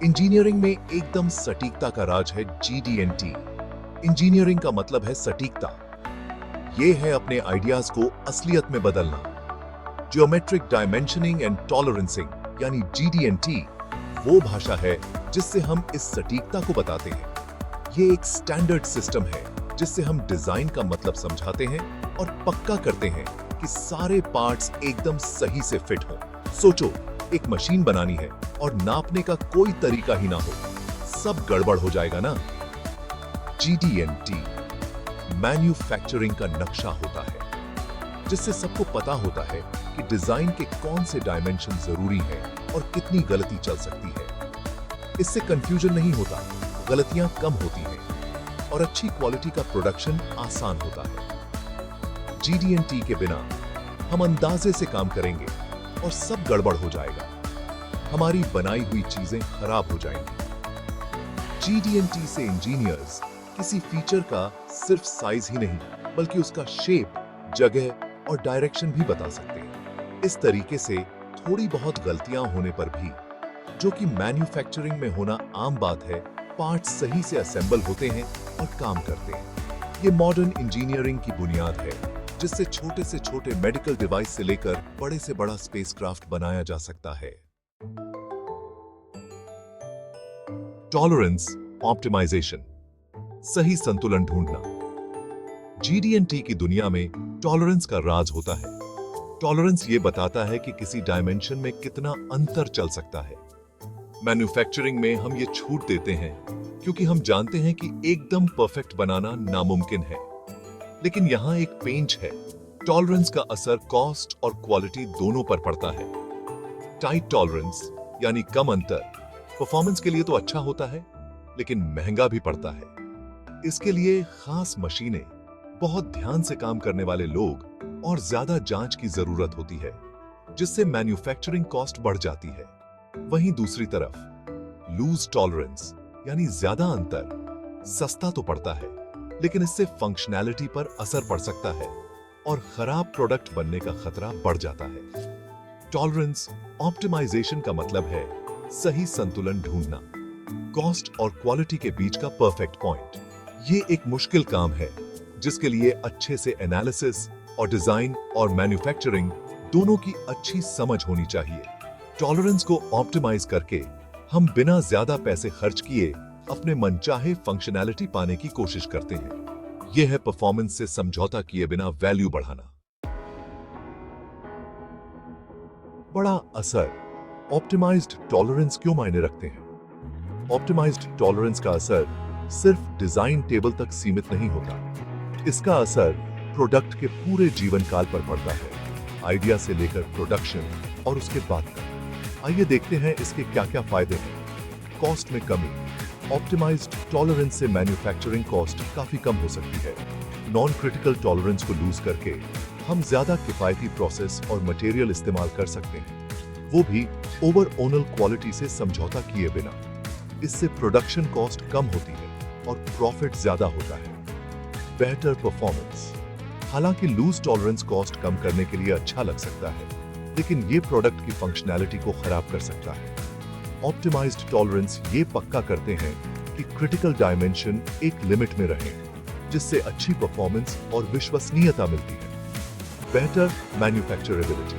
Engineering में एकदम सटीकता का राज है GD&T। इंजीनियरिंग का मतलब है सटीकता। यह है अपने आइडियाज को असलियत में बदलना। ज्योमेट्रिक डायमेंशनिंग एंड टॉलरेंसिंग यानी GD&T वो भाषा है जिससे हम इस सटीकता को बताते हैं। ये एक स्टैंडर्ड सिस्टम है जिससे हम डिजाइन का मतलब समझाते हैं और पक्का करते हैं कि सारे पार्ट्स एकदम सही से फिट हों। सोचो, एक मशीन बनानी है और नापने का कोई तरीका ही ना हो, सब गड़बड़ हो जाएगा ना। GD&T मैन्युफैक्चरिंग का नक्शा होता है जिससे सबको पता होता है कि डिजाइन के कौन से डायमेंशन जरूरी हैं और कितनी गलती चल सकती है। इससे कंफ्यूजन नहीं होता, गलतियां कम होती हैं और अच्छी क्वालिटी का प्रोडक्शन आसान होता है। GD&T के बिना हम अंदाजे से काम करेंगे और सब गड़बड़ हो जाएगा, हमारी बनाई हुई चीजें खराब हो जाएंगी। GD&T से इंजीनियर्स किसी फीचर का सिर्फ साइज ही नहीं बल्कि उसका शेप, जगह और डायरेक्शन भी बता सकते हैं। इस तरीके से थोड़ी बहुत गलतियां होने पर भी, जो कि मैन्युफैक्चरिंग में होना आम बात है, पार्ट्स सही से असेंबल होते हैं और काम करते हैं। ये मॉडर्न इंजीनियरिंग की बुनियाद है जिससे छोटे से छोटे मेडिकल डिवाइस से लेकर बड़े से बड़ा स्पेसक्राफ्ट बनाया जा सकता है। टॉलरेंस ऑप्टिमाइजेशन, सही संतुलन ढूंढना। GD&T की दुनिया में टॉलरेंस का राज होता है। टॉलरेंस ये बताता है कि किसी डायमेंशन में कितना अंतर चल सकता है। मैन्युफैक्चरिंग में हम ये छूट देते हैं क्योंकि हम जानते हैं कि एकदम परफेक्ट बनाना नामुमकिन है। लेकिन यहां एक पेंच है, टॉलरेंस का असर कॉस्ट और क्वालिटी दोनों पर पड़ता है। टाइट टॉलरेंस यानी कम अंतर परफॉर्मेंस के लिए तो अच्छा होता है, लेकिन महंगा भी पड़ता है। इसके लिए खास मशीनें, बहुत ध्यान से काम करने वाले लोग और ज्यादा जांच की जरूरत होती है, जिससे मैन्युफैक्चरिंग कॉस्ट बढ़ जाती है। वहीं दूसरी तरफ लूज टॉलरेंस यानी ज्यादा अंतर सस्ता तो पड़ता है, लेकिन इससे फंक्शनैलिटी पर असर पड़ सकता है और खराब प्रोडक्ट बनने का खतरा बढ़ जाता है। टॉलरेंस ऑप्टिमाइजेशन का मतलब है सही संतुलन ढूंढना, कॉस्ट और क्वालिटी के बीच का परफेक्ट पॉइंट। ये एक मुश्किल काम है जिसके लिए अच्छे से एनालिसिस और डिजाइन और मैन्युफैक्चरिंग दोनों की अच्छी समझ होनी चाहिए। टॉलरेंस को ऑप्टिमाइज करके हम बिना ज्यादा पैसे खर्च किए अपने मनचाहे फंक्शनैलिटी पाने की कोशिश करते हैं। यह है परफॉर्मेंस से समझौता किए बिना वैल्यू बढ़ाना। बड़ा असर ऑप्टिमाइज्ड टॉलरेंस क्यों मायने रखते हैं? ऑप्टिमाइज्ड टॉलरेंस का असर सिर्फ डिजाइन टेबल तक सीमित नहीं होता। इसका असर प्रोडक्ट के पूरे जीवन काल पर पड़ता है, आइडिया से लेकर प्रोडक्शन और उसके बाद तक। आइए देखते हैं इसके क्या क्या फायदे हैं। कॉस्ट में कमी, ऑप्टिमाइज्ड टॉलरेंस से मैन्युफैक्चरिंग कॉस्ट काफी कम हो सकती है। नॉन क्रिटिकल टॉलरेंस को लूज करके हम ज्यादा किफायती प्रोसेस और मटेरियल इस्तेमाल कर सकते हैं, वो भी ओवरऑल क्वालिटी से समझौता किए बिना। इससे प्रोडक्शन कॉस्ट कम होती है और प्रॉफिट ज्यादा होता है। बेहतर परफॉर्मेंस, हालांकि लूज टॉलरेंस कॉस्ट कम करने के लिए अच्छा लग सकता है, लेकिन ये प्रोडक्ट की फंक्शनैलिटी को खराब कर सकता है। ऑप्टिमाइज्ड टॉलरेंस ये पक्का करते हैं कि क्रिटिकल डायमेंशन एक लिमिट में रहे, जिससे अच्छी परफॉर्मेंस और विश्वसनीयता मिलती है। बेहतर मैन्युफैक्चरेबिलिटी,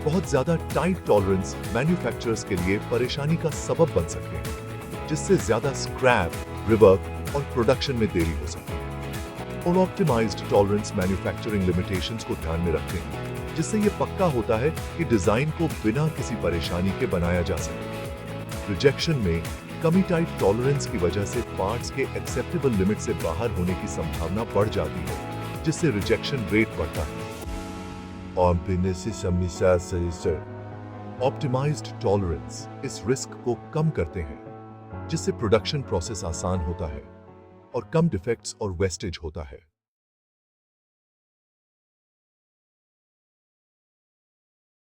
बहुत ज्यादा टाइट टॉलरेंस मैन्युफैक्चरर्स के लिए परेशानी का सबब बन सकते हैं, जिससे ज्यादा स्क्रैप, रिवर्क और प्रोडक्शन में देरी हो सकती है। और ऑप्टिमाइज्ड टॉलरेंस मैन्युफैक्चरिंग लिमिटेशंस को ध्यान में रखते हैं, जिससे यह पक्का होता है कि डिजाइन को बिना किसी परेशानी के बनाया जा सके। रिजेक्शन में कमी, टाइट टॉलरेंस की वजह से पार्ट्स के एक्सेप्टेबल लिमिट से बाहर होने की संभावना बढ़ जाती है, जिससे रिजेक्शन रेट बढ़ता है। ऑप्टिमाइज्ड टॉलरेंस इस रिस्क को कम करते हैं, जिससे प्रोडक्शन प्रोसेस आसान होता है और कम डिफेक्ट्स और वेस्टेज होता है।